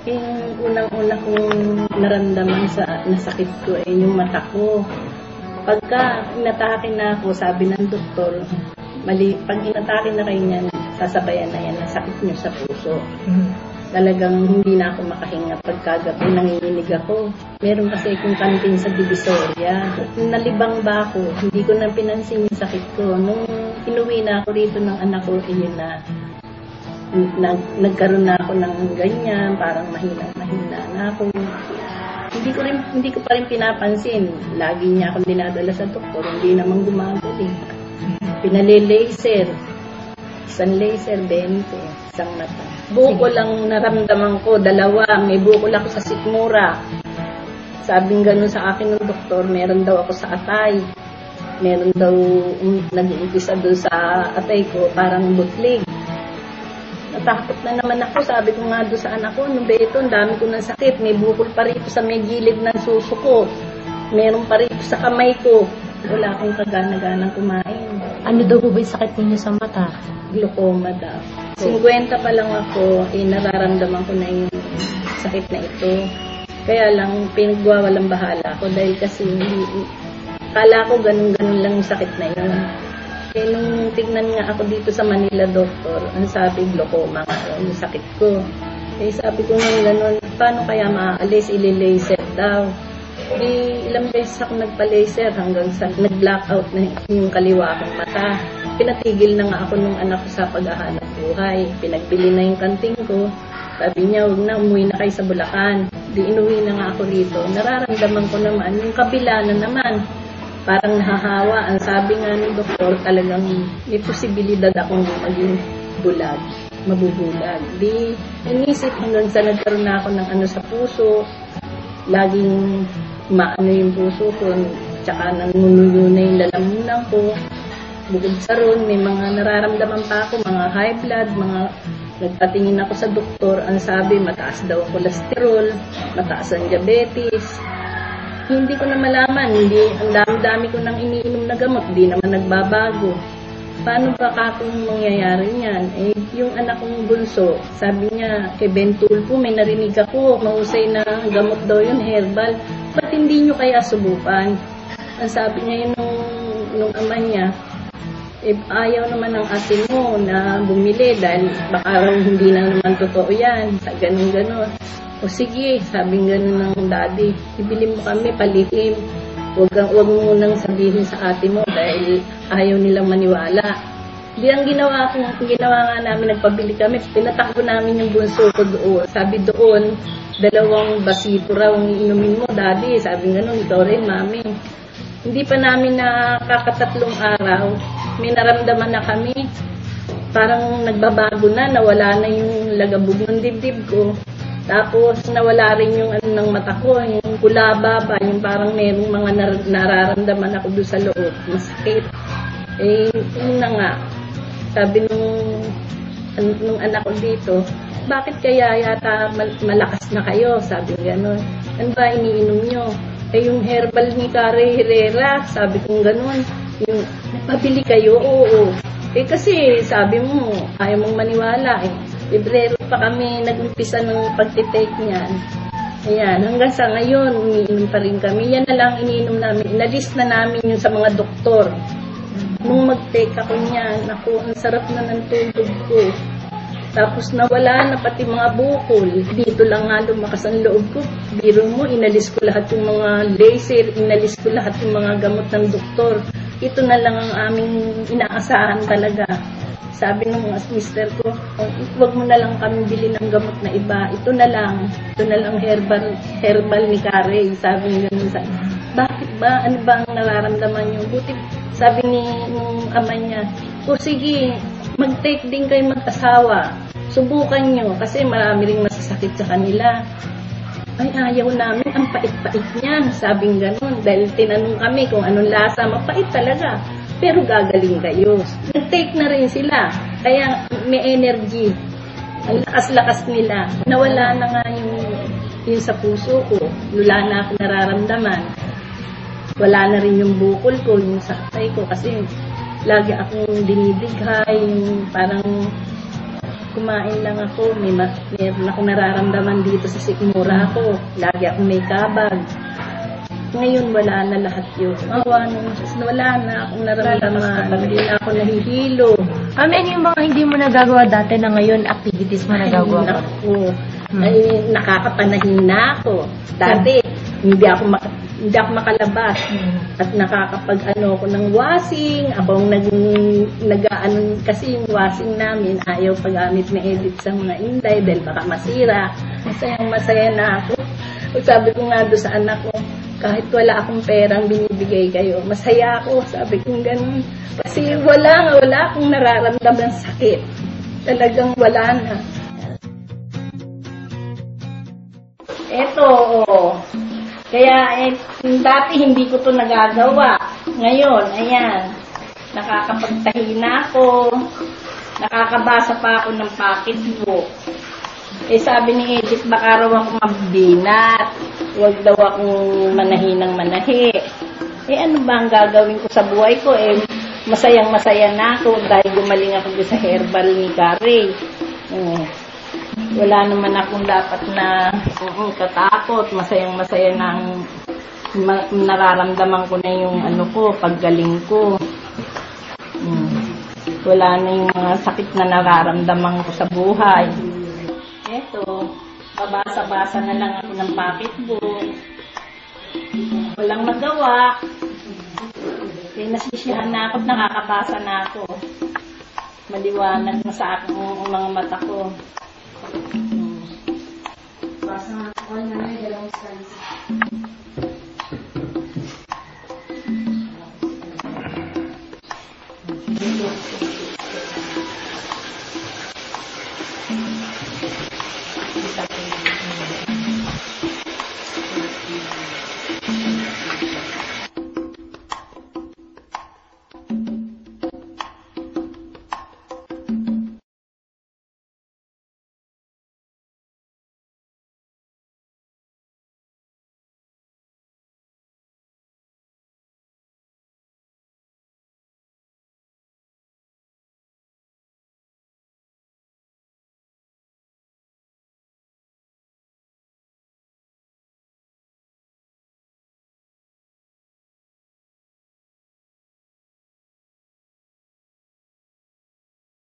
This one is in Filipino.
Yung unang-una kong naramdaman sa nasakit ko ay yung mata ko. Pagka inatake na ako, sabi ng doktor, mali, pag inatake na kayo niyan, sasabayan na yan ang sakit niyo sa puso. Talagang hindi na ako makahinga pagkagabi, nanginginig ako. Meron kasi akong kantin sa Divisoria. Nalibang ba ako? Hindi ko na pinansin yung sakit ko. Nung inuwi na ako rito ng anak ko, yun na nagkaroon na ako ng ganyan, parang mahina na ako. Hindi ko pa rin pinapansin. Lagi niya akong dinadala sa doktor, hindi naman gumagaling. Pinali-laser. Isang laser, 20, isang mata. Bukol lang naramdaman ko, 2. May bukol ako sa sikmura. Sabing gano'n sa akin ng doktor, meron daw ako sa atay. Meron daw, nag-uumpisa doon sa atay ko, parang butlig. Natakot na naman ako, sabi ko nga doon sa anak ko, nung beto, ang dami ko ng sakit. May bukol pa rito sa may gilid ng suso ko. Meron pa rito sa kamay ko. Wala akong kagana-ganang kumain. Ano daw po ba yung sakit ninyo sa mata? Glaucoma daw. 50 pa lang ako, nararamdaman ko na yung sakit na ito. Kaya lang, pinagwawalang bahala ko dahil kasi kala ko ganun-ganun lang yung sakit na yun. Kaya nung tignan nga ako dito sa Manila, doktor, ang sabi, glaucoma nga yung sakit ko. Kaya sabi ko nung ganun, paano kaya maaalis, ili-laser daw. Ilang beses ako nagpa-laser hanggang sa nag-blackout na yung kaliwa kong mata. Pinatigil na nga ako nung anak ko sa paghahanap buhay. Pinagbili na yung kanting ko. Sabi niya, huwag na, umuwi na kayo sa Bulacan. Di inuwi na nga ako rito. Nararamdaman ko naman, yung kabila na naman. Parang nahahawa. Ang sabi nga ng doktor, talagang may posibilidad akong maging bulag, mabubulag. Di inisip hanggang sa nagkaroon na ako ng ano sa puso. Laging maano yung puso ko, tsaka nanunuyo na yung lalamunan ko. Bukod sa ron, may mga nararamdaman pa ako, mga high blood, nagpatingin ako sa doktor, ang sabi, mataas daw ang cholesterol, mataas ang diabetes. Hindi ko na malaman, ang dami-dami ko nang iniinom na gamot, di naman nagbabago. Paano ba kung mangyayari niyan? Yung anak kong bunso, sabi niya, kay Ben Tulfo, may narinig ako, mahusay na gamot daw yun, herbal. Ba't hindi nyo kaya subukan? Ang sabi niya yun nung ama niya, ayaw naman ng ate mo na bumili dahil baka hindi na naman totoo yan, sa ganun-ganun. O sige, sabi ganun ng daddy, ibili mo kami, palihim. Huwag mo munang sabihin sa ate mo dahil ayaw nilang maniwala. Di ang ginawa nga namin, nagpabili kami, pinatakbo namin yung bunso ko doon. Sabi doon, 2 basito raw ang inumin mo, daddy. Sabi nga nun, ikaw rin, mami. Hindi pa namin nakakatatlong araw, may naramdaman na kami. Parang nagbabago na, nawala na yung lagabog ng dibdib ko. Tapos nawala rin yung ano ng mata ko, yung kulaba ba, yung parang merong mga nararamdaman ako doon sa loob, masakit. Yun na nga, sabi nung anak ko dito, bakit kaya yata malakas na kayo? Sabi gano'n. Ano ba iniinom nyo? Yung herbal ni Kare Herrera, sabi kong gano'n. Yung nagpabili kayo? Oo. Kasi sabi mo, ayaw mong maniwala Febrero pa kami nag-umpisa ng pagtitake niyan. Ayan, hanggang sa ngayon, umiinom pa rin kami. Yan na lang iniinom namin. Inalist na namin yun sa mga doktor. Nung mag-take ako niyan, ako, ang sarap na ng tulog ko. Tapos nawala na pati mga bukol. Dito lang nga lumakas ang loob ko. Biro mo, inalis ko lahat yung mga laser, inalis ko lahat yung mga gamot ng doktor. Ito na lang ang aming inaasahan talaga. Sabi ng mister ko, huwag mo na lang kami bili ng gamot na iba. Ito na lang herbal ni Kare. Sabi niya ganun sa bakit ba? Ano ba ang nararamdaman niyo? Buti, sabi nung ama niya, o sige, mag-take din kayo mag-asawa. Subukan niyo kasi marami ring masasakit sa kanila. Ay, ayaw namin, ang pait-pait niyan. Sabing ganun. Dahil tinanong kami kung anong lasa, mapait talaga. Pero gagaling kayo. Nag-take na rin sila. Kaya may energy. Ang lakas-lakas nila. Nawala na nga yung sa puso ko. Wala na ako nararamdaman. Wala na rin yung bukol ko, yung sakay ko. Kasi lagi akong dinibighay. Parang kumain lang ako, meron akong nararamdaman dito sa sikmura ako. Lagi akong may kabag. Ngayon, wala na lahat yun. Wala na akong nararamdaman. Hindi na ako nahihilo. Ano yung mga hindi mo nagagawa dati na ngayon, activities mo nagagawa? Ay, nakakapanahin na ako. Dati, hindi ako makalabas. At nakakapag-ano ko ng washing. Akong kasi yung washing namin, ayaw pag-gamit na edit sa mga inday dahil baka masira. Masaya na ako. Sabi ko nga doon sa anak ko, kahit wala akong perang binibigay kayo, masaya ako. Sabi ko ganun. Kasi wala akong nararamdaman sakit. Talagang wala na. Eto, Kaya dati hindi ko to nagagawa. Ngayon, ayan, nakakapagtahi na ako. Nakakabasa pa ako ng pocketbook. Sabi ni Edith, baka raw ako magbinat. Huwag daw akong manahi ng manahi. Ano ba ang gagawin ko sa buhay ko? Masayang-masaya na ako dahil gumaling ako sa herbal ni Gary. Wala naman akong dapat na katakot. Masayang-masaya na nararamdaman ko na yung paggaling ko. Wala na yung mga sakit na nararamdaman ko sa buhay. Eto, babasa-basa na lang ako ng pocketbook. Walang magawa. Nasisiyahan na ako at nakakabasa na ako. Maliwanag na sa aking mga mata ko.